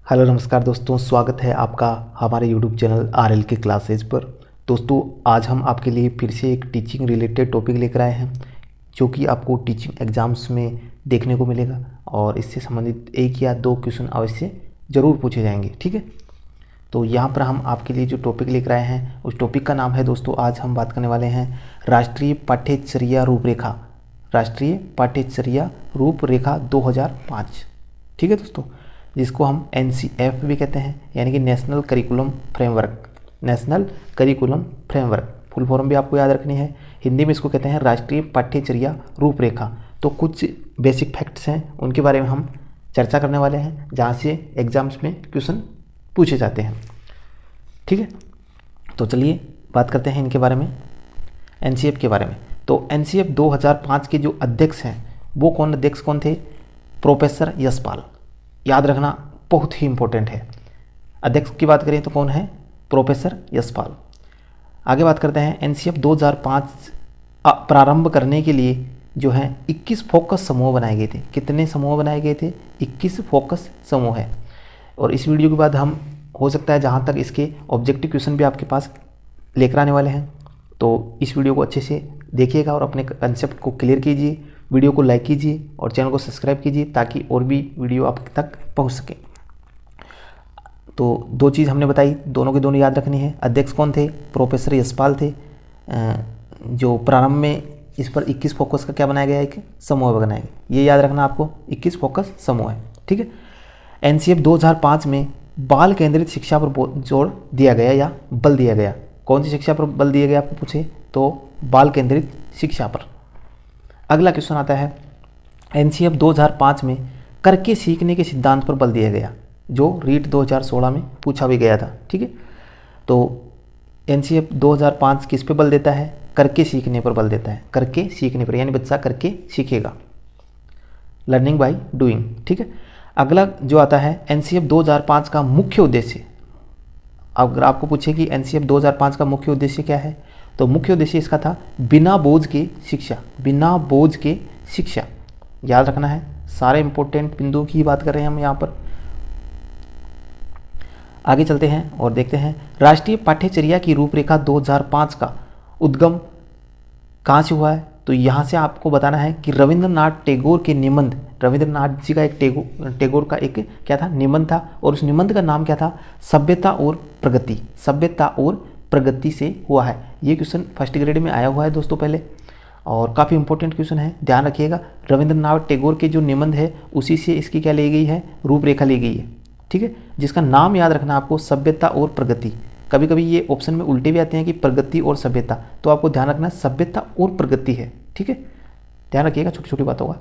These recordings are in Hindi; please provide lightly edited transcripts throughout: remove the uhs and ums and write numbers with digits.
हेलो नमस्कार दोस्तों, स्वागत है आपका हमारे यूट्यूब चैनल आरएल के क्लासेज पर। दोस्तों, आज हम आपके लिए फिर से एक टीचिंग रिलेटेड टॉपिक लेकर आए हैं जो कि आपको टीचिंग एग्जाम्स में देखने को मिलेगा और इससे संबंधित एक या दो क्वेश्चन अवश्य ज़रूर पूछे जाएंगे। ठीक है, तो यहाँ पर हम आपके लिए जो टॉपिक लेकर आए हैं उस टॉपिक का नाम है दोस्तों, आज हम बात करने वाले हैं राष्ट्रीय पाठ्यचर्या रूपरेखा। राष्ट्रीय पाठ्यचर्या रूपरेखा 2005। ठीक है दोस्तों, जिसको हम NCF भी कहते हैं, यानी कि national curriculum framework. National curriculum framework full form भी आपको याद रखनी है। हिंदी में इसको कहते हैं राष्ट्रीय पाठ्यचर्या रूपरेखा। तो कुछ बेसिक फैक्ट्स हैं, उनके बारे में हम चर्चा करने वाले हैं, जहाँ से एग्जाम्स में क्वेश्चन पूछे जाते हैं। ठीक है, तो चलिए बात करते हैं इनके बारे में, NCF के बारे में। तो NCF 2005 के जो अध्यक्ष हैं वो अध्यक्ष कौन थे? प्रोफेसर यशपाल। याद रखना बहुत ही इंपॉर्टेंट है। अध्यक्ष की बात करें तो कौन है? प्रोफेसर यशपाल। आगे बात करते हैं NCF 2005 प्रारंभ करने के लिए जो है 21 फोकस समूह बनाए गए थे। कितने समूह बनाए गए थे? 21 फोकस समूह है। और इस वीडियो के बाद हम हो सकता है जहाँ तक इसके ऑब्जेक्टिव क्वेश्चन भी आपके पास लेकर आने वाले हैं, तो इस वीडियो को अच्छे से देखिएगा और अपने कंसेप्ट को क्लियर कीजिए। वीडियो को लाइक कीजिए और चैनल को सब्सक्राइब कीजिए ताकि और भी वीडियो आप तक पहुंच सके। तो दो चीज़ हमने बताई, दोनों की दोनों याद रखनी है। अध्यक्ष कौन थे? प्रोफेसर यशपाल थे। जो प्रारंभ में इस पर 21 फोकस का क्या बनाया गया है? एक समूह बनाया गया। ये याद रखना आपको, 21 फोकस समूह है। ठीक है, NCF 2005 में बाल केंद्रित शिक्षा पर जोर दिया गया या बल दिया गया। कौन सी शिक्षा पर बल दिया गया आपको पूछे तो बाल केंद्रित शिक्षा पर। अगला क्वेश्चन आता है NCF 2005 में करके सीखने के सिद्धांत पर बल दिया गया, जो रीट 2016 में पूछा भी गया था। ठीक है, तो NCF 2005 किस पे बल देता है? करके सीखने पर बल देता है। करके सीखने पर, यानी बच्चा करके सीखेगा, लर्निंग बाय डूइंग। ठीक है, अगला जो आता है NCF 2005 का मुख्य उद्देश्य। अगर आपको पूछे कि NCF 2005 का मुख्य उद्देश्य क्या है, तो मुख्य उद्देश्य इसका था बिना बोझ के शिक्षा। बिना बोझ के शिक्षा याद रखना है। सारे इंपॉर्टेंट बिंदुओं की बात कर रहे हैं हम यहाँ पर। आगे चलते हैं और देखते हैं राष्ट्रीय पाठ्यचर्या की रूपरेखा 2005 का उद्गम कहाँ से हुआ है। तो यहाँ से आपको बताना है कि रविंद्रनाथ टैगोर के निबंध, रविंद्रनाथ जी का एक टैगोर का एक क्या था? निबंध था, और उस निबंध का नाम क्या था? सभ्यता और प्रगति। सभ्यता और प्रगति से हुआ है। ये क्वेश्चन फर्स्ट ग्रेड में आया हुआ है दोस्तों पहले, और काफ़ी इंपॉर्टेंट क्वेश्चन है, ध्यान रखिएगा। रविंद्रनाथ टैगोर के जो निबंध है उसी से इसकी क्या ली गई है? रूपरेखा ली गई है। ठीक है, जिसका नाम याद रखना आपको, सभ्यता और प्रगति। कभी कभी ये ऑप्शन में उल्टे भी आते हैं कि प्रगति और सभ्यता, तो आपको ध्यान रखना सभ्यता और प्रगति है। ठीक है, ध्यान रखिएगा, छोटी छोटी बातों का।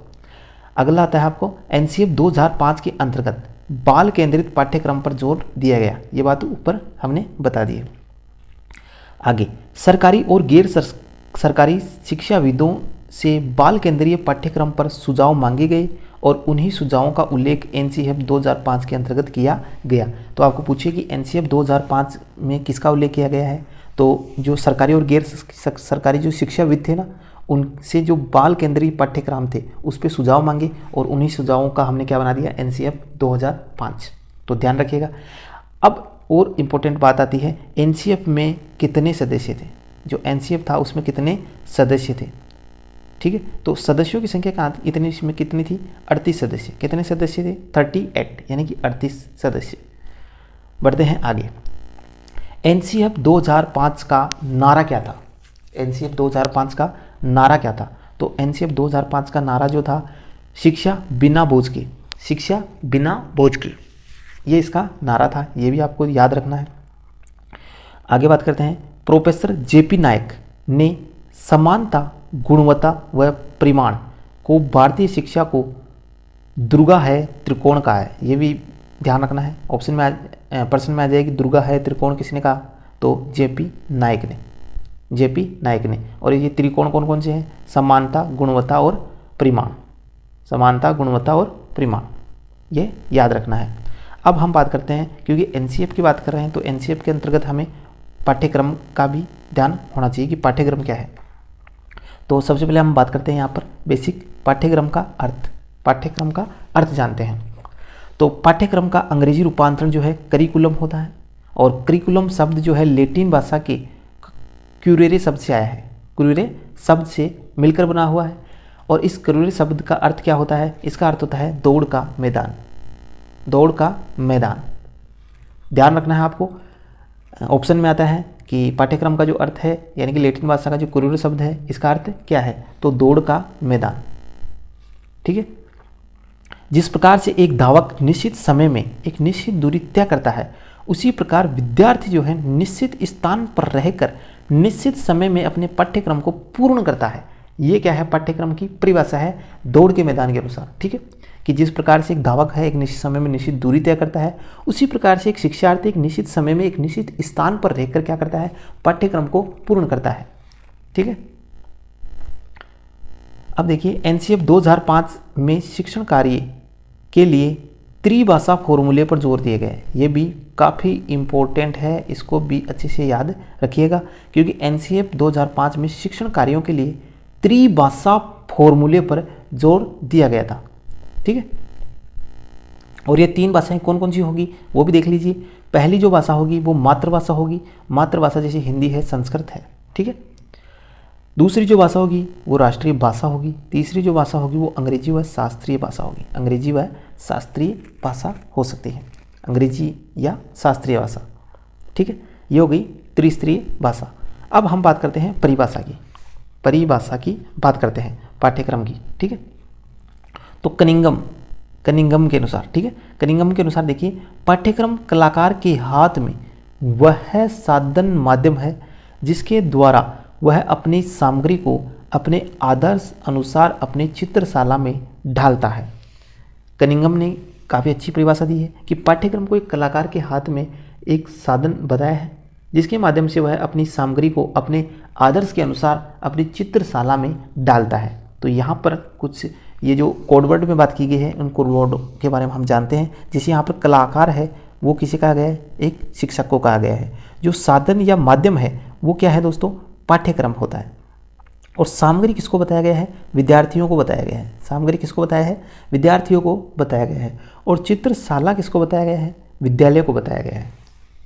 अगला आता है आपको NCF 2005 के अंतर्गत बाल केंद्रित पाठ्यक्रम पर जोर दिया गया। ये बात ऊपर हमने बता दी है। आगे सरकारी और गैर सरकारी शिक्षाविदों से बाल केंद्रीय पाठ्यक्रम पर सुझाव मांगे गए और उन्हीं सुझावों का उल्लेख NCF 2005 के अंतर्गत किया गया। तो आपको पूछिए कि NCF 2005 में किसका उल्लेख किया गया है? तो जो सरकारी और गैर सरकारी जो शिक्षाविद थे ना, उनसे जो बाल केंद्रीय पाठ्यक्रम थे उस पर सुझाव मांगे और उन्हीं सुझावों का हमने क्या बना दिया? NCF 2005। तो ध्यान रखिएगा। अब और इम्पोर्टेंट बात आती है, NCF में कितने सदस्य थे? जो NCF था उसमें कितने सदस्य थे? ठीक है, तो सदस्यों की संख्या कहाँ थी? इतनी इसमें कितनी थी? 38 सदस्य। कितने सदस्य थे? 38, यानी कि 38 सदस्य। बढ़ते हैं आगे। NCF 2005 का नारा क्या था? NCF 2005 का नारा क्या था? तो NCF 2005 का नारा जो था, शिक्षा बिना बोझ के। शिक्षा बिना बोझ के, ये इसका नारा था। ये भी आपको याद रखना है। आगे बात करते हैं। प्रोफेसर JP नायक ने समानता, गुणवत्ता व परिमाण को भारतीय शिक्षा को दुर्गा है त्रिकोण का है। ये भी ध्यान रखना है। ऑप्शन में प्रश्न में आ जाएगी दुर्गा है त्रिकोण किसने कहा? तो JP नायक ने। JP नायक ने। और ये त्रिकोण कौन कौन से हैं? समानता, गुणवत्ता और परिमाण। समानता, गुणवत्ता और परिमाण, ये याद रखना है। अब हम बात करते हैं, क्योंकि NCF की बात कर रहे हैं तो NCF के अंतर्गत हमें पाठ्यक्रम का भी ध्यान होना चाहिए कि पाठ्यक्रम क्या है। तो सबसे पहले हम बात करते हैं यहाँ पर बेसिक पाठ्यक्रम का अर्थ। पाठ्यक्रम का अर्थ जानते हैं। तो पाठ्यक्रम का अंग्रेजी रूपांतरण जो है करिकुलम होता है, और करिकुलम शब्द जो है लैटिन भाषा के क्यूरेरे शब्द से आया है, क्यूरेरे शब्द से मिलकर बना हुआ है। और इस क्यूरेरे शब्द का अर्थ क्या होता है? इसका अर्थ होता है दौड़ का मैदान, दौड़ का मैदान। ध्यान रखना है आपको, ऑप्शन में आता है कि पाठ्यक्रम का जो अर्थ है यानी कि लैटिन भाषा का जो क्यूरेरे शब्द है इसका अर्थ क्या है? तो दौड़ का मैदान। ठीक है। जिस प्रकार से एक धावक निश्चित समय में एक निश्चित दूरी तय करता है, उसी प्रकार विद्यार्थी जो है निश्चित स्थान पर रहकर निश्चित समय में अपने पाठ्यक्रम को पूर्ण करता है। ये क्या है? पाठ्यक्रम की परिभाषा है दौड़ के मैदान के अनुसार। ठीक है, कि जिस प्रकार से एक धावक है एक निश्चित समय में निश्चित दूरी तय करता है, उसी प्रकार से एक शिक्षार्थी एक निश्चित समय में एक निश्चित स्थान पर रहकर क्या करता है? पाठ्यक्रम को पूर्ण करता है। ठीक है। अब देखिए एनसीएफ 2005 में शिक्षण कार्य के लिए त्रिभाषा फॉर्मूले पर जोर दिए गए। ये भी काफ़ी इम्पोर्टेंट है, इसको भी अच्छे से याद रखिएगा, क्योंकि एनसीएफ 2005 में शिक्षण कार्यों के लिए त्रिभाषा फॉर्मूले पर जोर दिया गया था। ठीक है। और ये 3 भाषाएं कौन कौन सी होगी वो भी देख लीजिए। पहली जो भाषा होगी वो मातृभाषा होगी, मातृभाषा जैसे हिंदी है, संस्कृत है। ठीक है। दूसरी जो भाषा होगी वो राष्ट्रीय भाषा होगी। तीसरी जो भाषा होगी वो अंग्रेजी व शास्त्रीय भाषा होगी। अंग्रेजी व शास्त्रीय भाषा हो सकती है, अंग्रेजी या शास्त्रीय भाषा। ठीक है, ये हो गई त्रिस्तरीय भाषा। अब हम बात करते हैं परिभाषा की, परिभाषा की बात करते हैं पाठ्यक्रम की। ठीक है, तो कनिंगम के अनुसार, ठीक है, कनिंगम के अनुसार देखिए, पाठ्यक्रम कलाकार के हाथ में वह साधन माध्यम है जिसके द्वारा वह अपनी सामग्री को अपने आदर्श अनुसार अपने चित्रशाला में ढालता है। कनिंगम ने काफ़ी अच्छी परिभाषा दी है कि पाठ्यक्रम को एक कलाकार के हाथ में एक साधन बताया है जिसके माध्यम से वह अपनी सामग्री को अपने आदर्श के अनुसार अपनी चित्रशाला में डालता है। तो यहाँ पर कुछ ये जो कोडवर्ड में बात की गई है उन कोडवर्ड के बारे में हम जानते हैं। जैसे यहाँ पर कलाकार है वो किसे कहा गया है? एक शिक्षक को कहा गया है। जो साधन या माध्यम है वो क्या है दोस्तों? पाठ्यक्रम होता है। और सामग्री किसको बताया गया है? विद्यार्थियों को बताया गया है। सामग्री किसको बताया है? विद्यार्थियों को बताया गया है। और चित्रशाला किसको बताया गया है? विद्यालय को बताया गया है।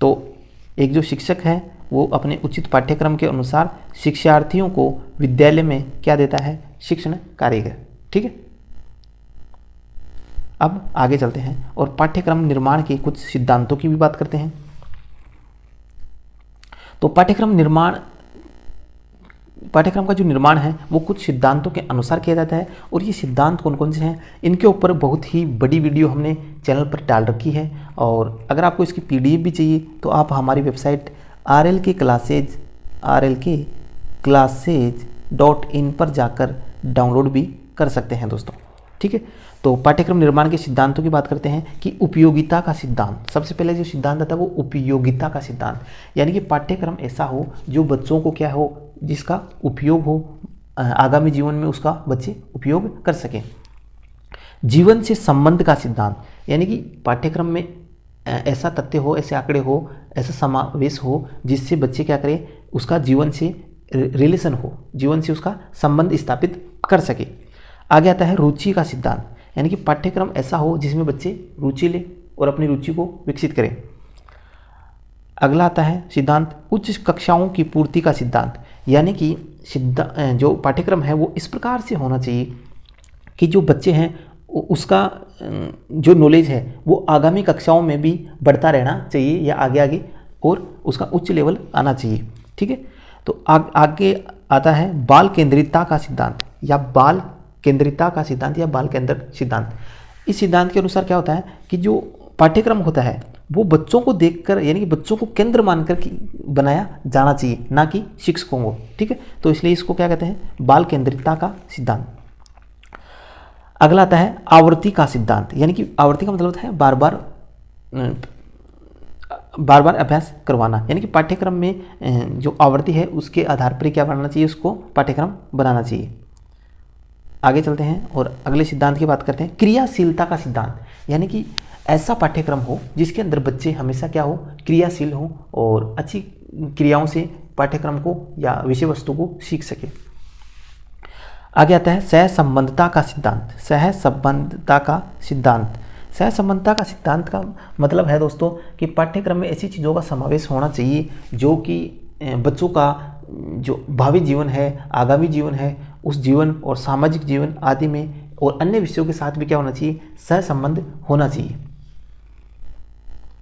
तो एक जो शिक्षक है वो अपने उचित पाठ्यक्रम के अनुसार शिक्षार्थियों को विद्यालय में क्या देता है? शिक्षण कार्य। ठीक है, अब आगे चलते हैं और पाठ्यक्रम निर्माण के कुछ सिद्धांतों की भी बात करते हैं। तो पाठ्यक्रम का जो निर्माण है वो कुछ सिद्धांतों के अनुसार किया जाता है। और ये सिद्धांत कौन कौन से हैं इनके ऊपर बहुत ही बड़ी वीडियो हमने चैनल पर डाल रखी है। और अगर आपको इसकी पीडीएफ भी चाहिए तो आप हमारी वेबसाइट RLK classes.in पर जाकर डाउनलोड भी कर सकते हैं दोस्तों। ठीक है, तो पाठ्यक्रम निर्माण के सिद्धांतों की बात करते हैं कि उपयोगिता का सिद्धांत। सबसे पहले जो सिद्धांत आता है वो उपयोगिता का सिद्धांत, यानी कि पाठ्यक्रम ऐसा हो जो बच्चों को क्या हो? जिसका उपयोग हो, आगामी जीवन में उसका बच्चे उपयोग कर सकें। जीवन से संबंध का सिद्धांत, यानी कि पाठ्यक्रम में ऐसा तथ्य हो, ऐसे आंकड़े हो, ऐसा समावेश हो जिससे बच्चे क्या करें? उसका जीवन से रिलेशन हो, जीवन से उसका संबंध स्थापित कर सके। आगे आता है रुचि का सिद्धांत, यानी कि पाठ्यक्रम ऐसा हो जिसमें बच्चे रुचि लें और अपनी रुचि को विकसित करें। अगला आता है सिद्धांत उच्च कक्षाओं की पूर्ति का सिद्धांत, यानी कि जो पाठ्यक्रम है वो इस प्रकार से होना चाहिए कि जो बच्चे हैं उसका जो नॉलेज है वो आगामी कक्षाओं में भी बढ़ता रहना चाहिए या आगे आगे और उसका उच्च लेवल आना चाहिए। ठीक है, तो आगे आता है बाल केंद्रितता का सिद्धांत या बाल केंद्रितता का सिद्धांत या बाल केंद्र सिद्धांत। इस सिद्धांत के अनुसार क्या होता है कि जो पाठ्यक्रम होता है वो बच्चों को देखकर, यानी कि बच्चों को केंद्र मानकर बनाया जाना चाहिए, ना कि शिक्षकों को। ठीक है, तो इसलिए इसको क्या कहते हैं? बाल केंद्रितता का सिद्धांत। अगला आता है आवृत्ति का सिद्धांत, यानी कि आवृत्ति का मतलब है बार बार अभ्यास करवाना, यानी कि पाठ्यक्रम में जो आवृत्ति है उसके आधार पर क्या बनाना चाहिए? उसको पाठ्यक्रम बनाना चाहिए। आगे चलते हैं और अगले सिद्धांत की बात करते हैं क्रियाशीलता का सिद्धांत, यानी कि ऐसा पाठ्यक्रम हो जिसके अंदर बच्चे हमेशा क्या हो? क्रियाशील हो और अच्छी क्रियाओं से पाठ्यक्रम को या विषय वस्तु को सीख सके। आगे आता है सहसंबंधता का सिद्धांत। सहसंबंधता का सिद्धांत, सहसंबंधता का सिद्धांत का मतलब है दोस्तों कि पाठ्यक्रम में ऐसी चीज़ों का समावेश होना चाहिए जो कि बच्चों का जो भावी जीवन है, आगामी जीवन है, उस जीवन और सामाजिक जीवन आदि में और अन्य विषयों के साथ भी क्या होना चाहिए, सहसंबंध होना चाहिए।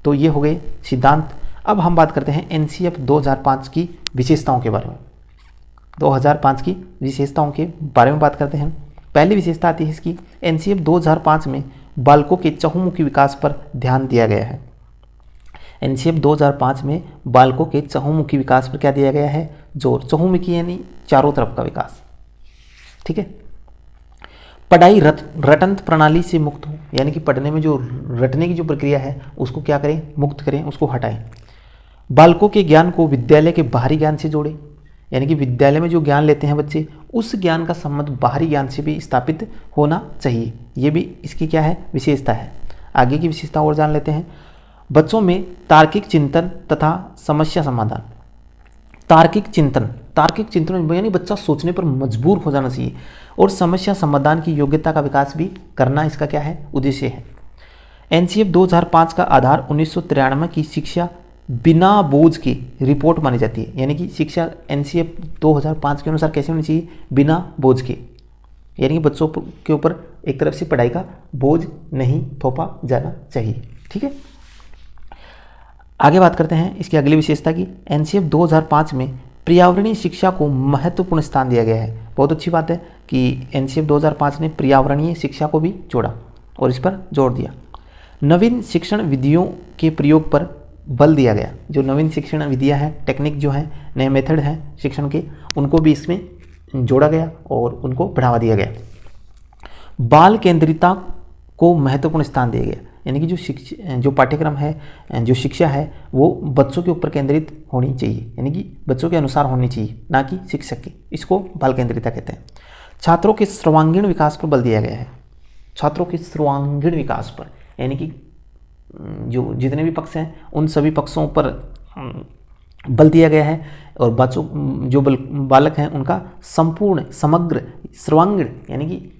तो ये हो गए सिद्धांत। अब हम बात करते हैं एनसीएफ 2005 की विशेषताओं के बारे में। 2005 की विशेषताओं के बारे में बात करते हैं। पहली विशेषता आती है इसकी, एनसीएफ 2005 में बालकों के चहुमुखी विकास पर ध्यान दिया गया है। एनसीएफ 2005 में बालकों के चहुमुखी विकास पर क्या दिया गया है, जोर। चहुमुखी यानी चारों तरफ का विकास, ठीक है। पढ़ाई रटन प्रणाली से मुक्त हो, यानी कि पढ़ने में जो रटने की जो प्रक्रिया है उसको क्या करें, मुक्त करें, उसको हटाएं। बालकों के ज्ञान को विद्यालय के बाहरी ज्ञान से जोड़ें, यानी कि विद्यालय में जो ज्ञान लेते हैं बच्चे, उस ज्ञान का संबंध बाहरी ज्ञान से भी स्थापित होना चाहिए। ये भी इसकी क्या है, विशेषता है। आगे की विशेषता और जान लेते हैं। बच्चों में तार्किक चिंतन तथा समस्या समाधान। तार्किक चिंतन यानी बच्चा सोचने पर मजबूर हो जाना चाहिए और समस्या समाधान की योग्यता का विकास भी करना इसका क्या है, उद्देश्य है। एनसीएफ 2005 का आधार 1993 की शिक्षा बिना बोझ की रिपोर्ट मानी जाती है, यानी कि शिक्षा एनसीएफ 2005 के अनुसार कैसे होनी चाहिए, बिना बोझ के, यानी कि बच्चों के ऊपर एक तरफ से पढ़ाई का बोझ नहीं थोपा जाना चाहिए, ठीक है। आगे बात करते हैं इसकी अगली विशेषता की। एनसीएफ 2005 में पर्यावरणीय शिक्षा को महत्वपूर्ण स्थान दिया गया है। बहुत अच्छी बात है कि एनसीएफ 2005 ने पर्यावरणीय शिक्षा को भी जोड़ा और इस पर जोर दिया। नवीन शिक्षण विधियों के प्रयोग पर बल दिया गया। जो नवीन शिक्षण विधियां हैं, टेक्निक जो हैं, नए मेथड हैं शिक्षण के, उनको भी इसमें जोड़ा गया और उनको बढ़ावा दिया गया। बाल केंद्रितता को महत्वपूर्ण स्थान दिया गया, यानी कि जो पाठ्यक्रम है, जो शिक्षा है, वो बच्चों के ऊपर केंद्रित होनी चाहिए, यानी कि बच्चों के अनुसार होनी चाहिए, ना कि शिक्षक की। इसको बाल केंद्रितता कहते हैं। छात्रों के सर्वांगीण विकास पर बल दिया गया है। छात्रों के सर्वांगीण विकास पर, यानी कि जो जितने भी पक्ष हैं उन सभी पक्षों पर बल दिया गया है और बच्चों जो बालक हैं उनका संपूर्ण समग्र सर्वांगीण यानी कि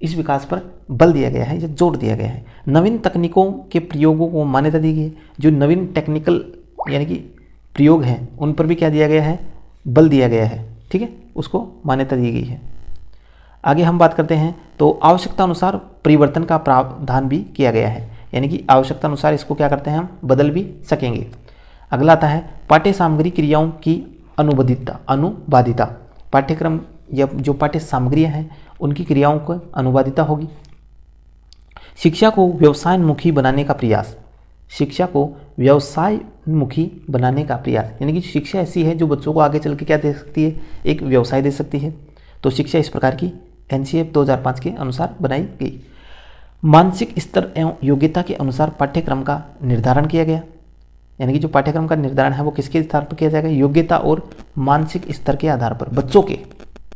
इस विकास पर बल दिया गया है या जोर दिया गया है। नवीन तकनीकों के प्रयोगों को मान्यता दी गई है। जो नवीन टेक्निकल यानी कि प्रयोग हैं उन पर भी क्या दिया गया है, बल दिया गया है, ठीक है, उसको मान्यता दी गई है। आगे हम बात करते हैं तो आवश्यकता अनुसार परिवर्तन का प्रावधान भी किया गया है, यानी कि आवश्यकता अनुसार इसको क्या करते हैं, हम बदल भी सकेंगे। अगला आता है पाठ्य सामग्री क्रियाओं की अनुवादिता। पाठ्यक्रम या जो पाठ्य सामग्रियाँ हैं उनकी क्रियाओं को अनुवादिता होगी। शिक्षा को व्यवसायोन्मुखी बनाने का प्रयास। शिक्षा को व्यवसायमुखी बनाने का प्रयास, यानी कि शिक्षा ऐसी है जो बच्चों को आगे चल के क्या दे सकती है, एक व्यवसाय दे सकती है। तो शिक्षा इस प्रकार की एनसीएफ 2005 के अनुसार बनाई गई। मानसिक स्तर एवं योग्यता के अनुसार पाठ्यक्रम का निर्धारण किया गया, यानी कि जो पाठ्यक्रम का निर्धारण है वो किसके आधार पर किया जाएगा, योग्यता और मानसिक स्तर के आधार पर। बच्चों के,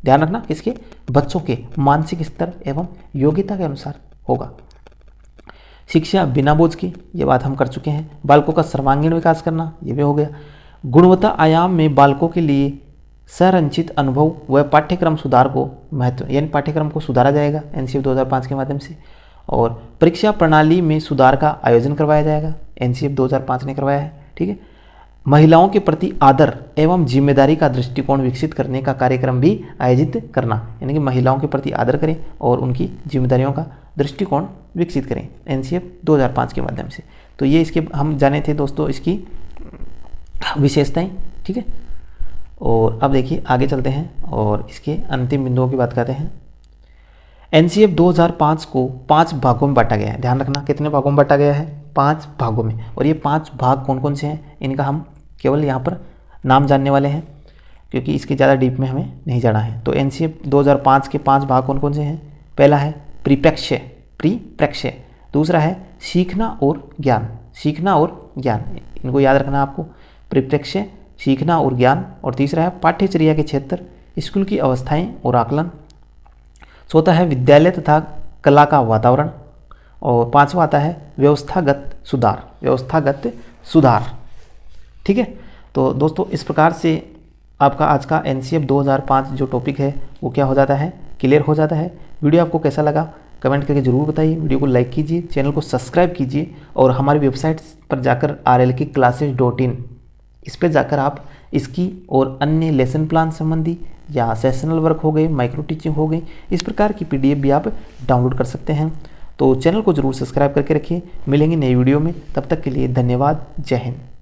ध्यान रखना, किसके, बच्चों के मानसिक स्तर एवं योग्यता के अनुसार होगा। शिक्षा बिना बोझ की, ये बात हम कर चुके हैं। बालकों का सर्वांगीण विकास करना, ये भी हो गया। गुणवत्ता आयाम में बालकों के लिए संरचित अनुभव व पाठ्यक्रम सुधार को महत्व, यानी पाठ्यक्रम को सुधारा जाएगा एनसीएफ 2005 के माध्यम से। और परीक्षा प्रणाली में सुधार का आयोजन करवाया जाएगा, एनसीएफ 2005 ने करवाया है, ठीक है। महिलाओं के प्रति आदर एवं जिम्मेदारी का दृष्टिकोण विकसित करने का कार्यक्रम भी आयोजित करना, यानी कि महिलाओं के प्रति आदर करें और उनकी जिम्मेदारियों का दृष्टिकोण विकसित करें एनसीएफ 2005 के माध्यम से। तो ये इसके हम जाने थे दोस्तों इसकी विशेषताएं, ठीक है। और अब देखिए आगे चलते हैं और इसके अंतिम बिंदुओं की बात करते हैं। एनसीएफ 2005 को 5 भागों में बांटा गया है। ध्यान रखना, कितने भागों में बांटा गया है, 5 भागों में। और ये 5 भाग कौन कौन से हैं, इनका हम केवल यहाँ पर नाम जानने वाले हैं क्योंकि इसके ज़्यादा डीप में हमें नहीं जाना है। तो एनसीएफ 2005 के 5 भाग कौन कौन से हैं। पहला है परिप्रेक्ष्य, दूसरा है सीखना और ज्ञान, इनको याद रखना आपको, परिप्रेक्ष्य, सीखना और ज्ञान। और तीसरा है पाठ्यचर्या के क्षेत्र, स्कूल की अवस्थाएं और आकलन। चौथा है विद्यालय तथा कला का वातावरण। और पांचवा आता है व्यवस्थागत सुधार, ठीक है। तो दोस्तों इस प्रकार से आपका आज का एनसीएफ 2005 जो टॉपिक है वो क्या हो जाता है, क्लियर हो जाता है। वीडियो आपको कैसा लगा कमेंट करके ज़रूर बताइए। वीडियो को लाइक कीजिए, चैनल को सब्सक्राइब कीजिए और हमारी वेबसाइट पर जाकर rlkclasses.in इस पर जाकर आप इसकी और अन्य लेसन प्लान संबंधी या सेशनल वर्क हो गए, माइक्रो टीचिंग हो गई, इस प्रकार की PDF भी आप डाउनलोड कर सकते हैं। तो चैनल को ज़रूर सब्सक्राइब करके रखिए। मिलेंगे नई वीडियो में, तब तक के लिए धन्यवाद। जय हिंद।